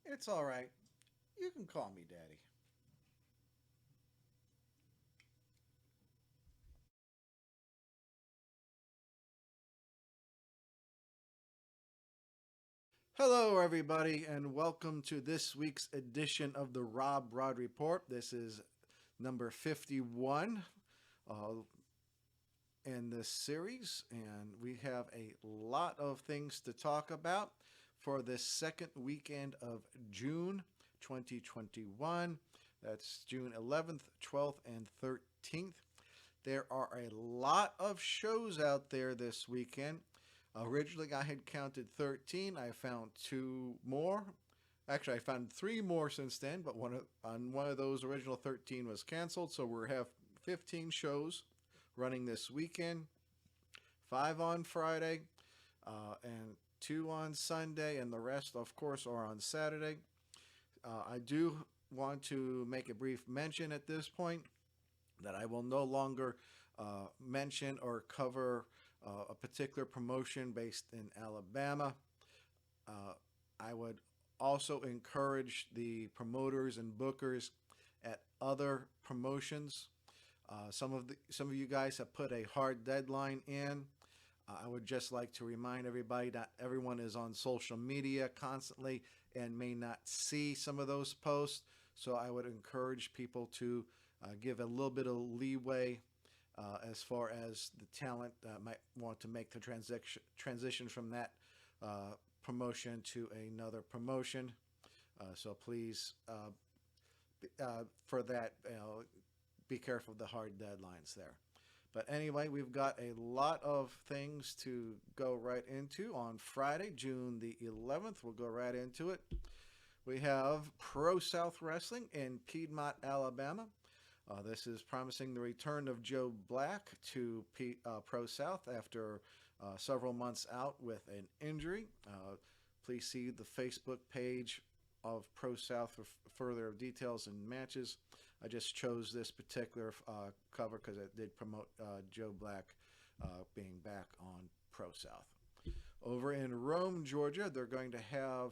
It's all right. You can call me Daddy. Hello, everybody, and welcome to this week's edition of the RobBrod Report. This is number 51 uh, in this series, and we have a lot of things to talk about for this second weekend of June 2021. That's June 11th, 12th, and 13th. There are a lot of shows out there this weekend. Originally, I had counted 13. I found two more. Actually, I found three more since then, but one of those original 13 was canceled. So we have 15 shows running this weekend. Five on Friday, and two on Sunday, and the rest, of course, are on Saturday. I do want to make a brief mention at this point that I will no longer mention or cover a particular promotion based in Alabama. Uh, I would also encourage the promoters and bookers at other promotions. Some of you guys have put a hard deadline in. I would just like to remind everybody that everyone is on social media constantly and may not see some of those posts. So I would encourage people to give a little bit of leeway as far as the talent might want to make the transition from that promotion to another promotion. So please, for that, be careful of the hard deadlines there. But anyway, we've got a lot of things to go right into on Friday, June the 11th. We'll go right into it. We have Pro South Wrestling in Piedmont, Alabama. This is promising the return of Joe Black to Pro South after several months out with an injury. Please see the Facebook page of Pro South for further details and matches. I just chose this particular cover because it did promote Joe Black being back on Pro South. Over in Rome, Georgia, they're going to have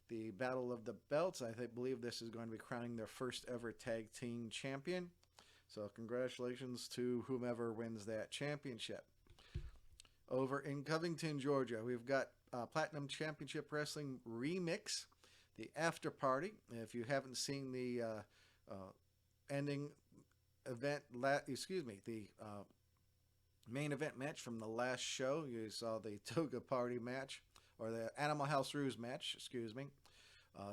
the Battle of the Belts. Believe this is going to be crowning their first ever tag team champion. So congratulations to whomever wins that championship. Over in Covington, Georgia, we've got Platinum Championship Wrestling Remix, the After Party. If you haven't seen the ending event, the main event match from the last show, you saw the Toga Party match, or the Animal House Rules match, excuse me.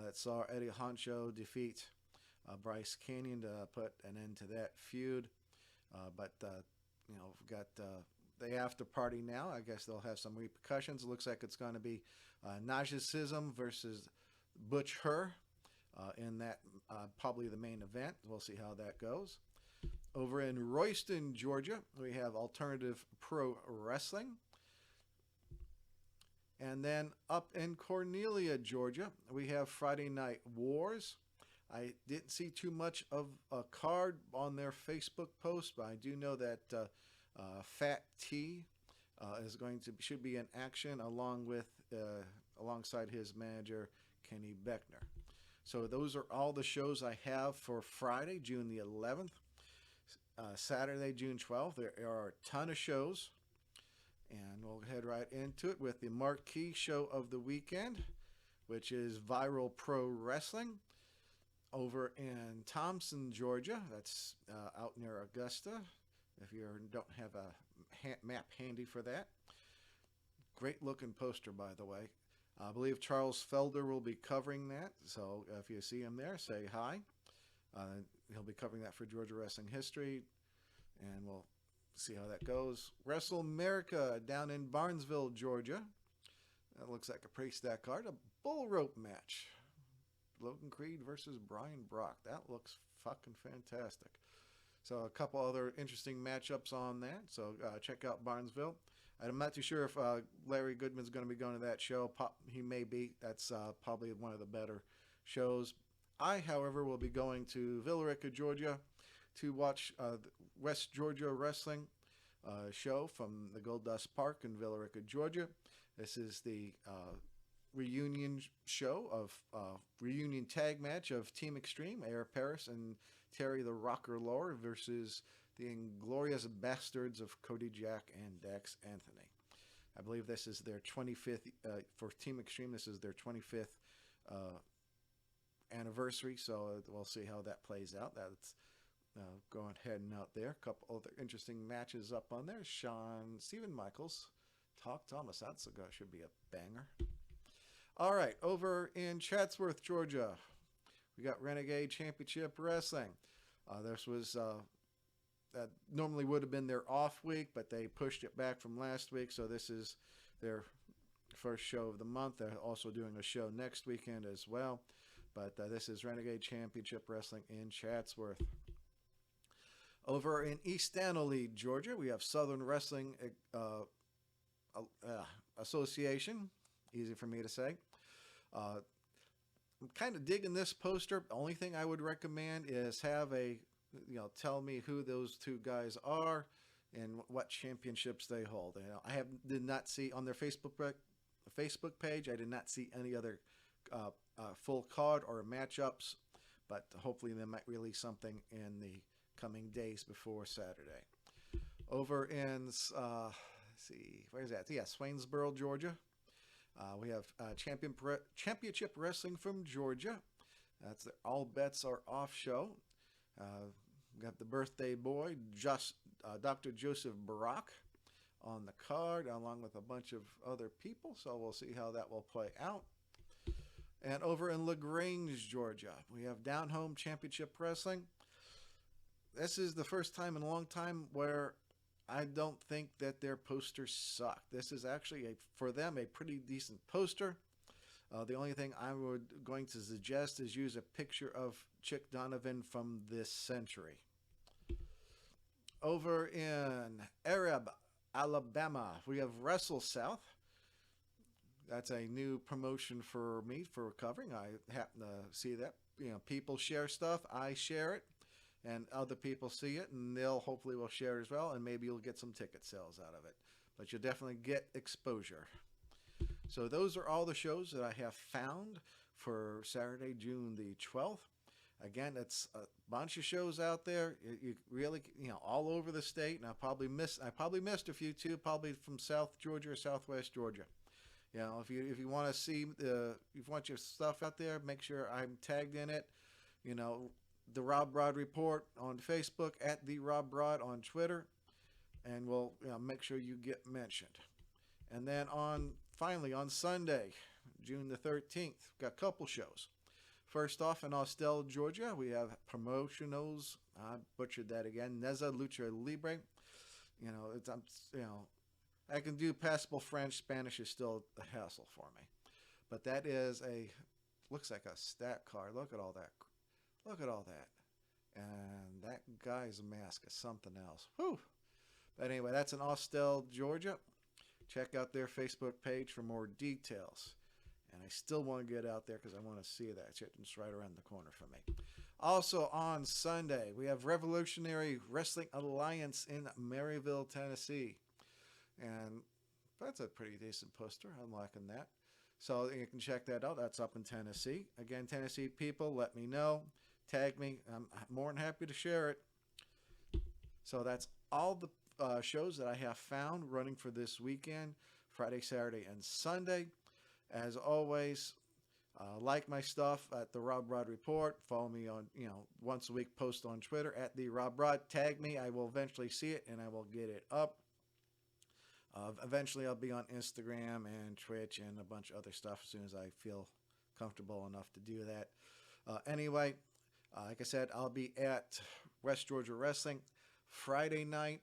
That saw Eddie Honcho defeat Bryce Canyon to put an end to that feud. We've got the after party now. I guess they'll have some repercussions. It looks like it's going to be Narcissism versus Butch Her in that probably the main event. We'll see how that goes. Over in Royston, Georgia, we have Alternative Pro Wrestling. And then up in Cornelia, Georgia, we have Friday Night Wars. I didn't see too much of a card on their Facebook post, but I do know that Fat T is should be in action alongside his manager Kenny Beckner. So those are all the shows I have for Friday, June the 11th. Saturday, June 12th, there are a ton of shows. And we'll head right into it with the marquee show of the weekend, which is Viral Pro Wrestling over in Thompson, Georgia. That's out near Augusta, if you don't have a map handy for that. Great looking poster, by the way. I believe Charles Felder will be covering that, so if you see him there, say hi. He'll be covering that for Georgia Wrestling History, and we'll see how that goes. Wrestle America down in Barnesville, Georgia. That looks like a pretty stacked card. A bull rope match. Logan Creed versus Brian Brock. That looks fucking fantastic. So a couple other interesting matchups on that. So check out Barnesville. I'm not too sure if Larry Goodman's going to be going to that show. He may be. That's probably one of the better shows. I, however, will be going to Villa Rica, Georgia to watch the West Georgia Wrestling show from the Gold Dust Park in Villa Rica, Georgia. This is the reunion show of reunion tag match of Team Extreme, Eric Paris and Terry the Rocker Lore versus the Inglorious Bastards of Cody Jack and Dax Anthony. I believe this is their 25th, for Team Extreme, this is their 25th anniversary, so we'll see how that plays out. That's going heading out there. A couple other interesting matches up on there. Stephen Michaels, Talk Thomas. That's should be a banger. All right, over in Chatsworth, Georgia, we got Renegade Championship Wrestling. This was that normally would have been their off week, but they pushed it back from last week, so this is their first show of the month. They're also doing a show next weekend as well, but this is Renegade Championship Wrestling in Chatsworth. Over in East Stanley, Georgia, we have Southern Wrestling Association. Easy for me to say. I'm kind of digging this poster. The only thing I would recommend is have tell me who those two guys are and what championships they hold. Did not see on their Facebook page. I did not see any other full card or matchups, but hopefully they might release something in the coming days before Saturday. Over in where is that? Yeah, Swainsboro, Georgia. We have Championship Wrestling from Georgia. That's the All Bets Are Off show. We got the birthday boy, Dr. Joseph Barak, on the card, along with a bunch of other people. So we'll see how that will play out. And over in LaGrange, Georgia, we have Down Home Championship Wrestling. This is the first time in a long time where I don't think that their posters suck. This is actually, for them, a pretty decent poster. The only thing I would going to suggest is use a picture of Chick Donovan from this century. Over in Arab, Alabama, we have Wrestle South. That's a new promotion for me for covering. I happen to see that. People share stuff. I share it. And other people see it, and they'll hopefully will share it as well, and maybe you'll get some ticket sales out of it. But you'll definitely get exposure. So those are all the shows that I have found for Saturday, June the 12th. Again, it's a bunch of shows out there. You really, all over the state, and I probably missed a few too, probably from South Georgia or Southwest Georgia. If you want to see if you want your stuff out there, make sure I'm tagged in it. The RobBrod Report on Facebook, at the RobBrod on Twitter, and we'll make sure you get mentioned. And then finally on Sunday, June the 13th, we've got a couple shows. First off, in Austell, Georgia, we have Promotionals. I butchered that again. Neza Lucha Libre. I can do passable French. Spanish is still a hassle for me. But that is looks like a stat card. Look at all that. Look at all that. And that guy's mask is something else. Whew. But anyway, that's in Austell, Georgia. Check out their Facebook page for more details. And I still want to get out there because I want to see that. It's right around the corner for me. Also on Sunday, we have Revolutionary Wrestling Alliance in Maryville, Tennessee. And that's a pretty decent poster. I'm liking that. So you can check that out. That's up in Tennessee. Again, Tennessee people, let me know. Tag me. I'm more than happy to share it. So that's all the shows that I have found running for this weekend, Friday, Saturday, and Sunday. As always, like my stuff at the RobBrod Report. Follow me on, once a week post on Twitter at the RobBrod. Tag me. I will eventually see it and I will get it up. Eventually, I'll be on Instagram and Twitch and a bunch of other stuff as soon as I feel comfortable enough to do that. Anyway, like I said, I'll be at West Georgia Wrestling Friday night.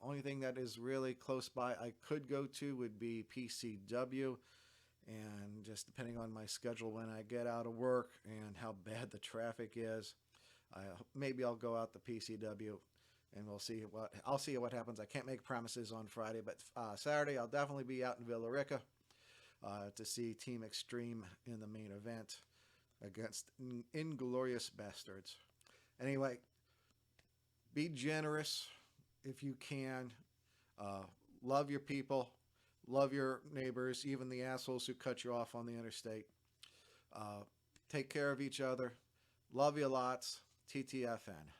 Only thing that is really close by I could go to would be PCW. And just depending on my schedule when I get out of work and how bad the traffic is, maybe I'll go out to PCW. And we'll see what happens. I can't make promises on Friday, but Saturday I'll definitely be out in Villa Rica to see Team Extreme in the main event against Inglorious Bastards. Anyway, be generous if you can. Love your people. Love your neighbors, even the assholes who cut you off on the interstate. Uh, Take care of each other. Love you lots. TTFN.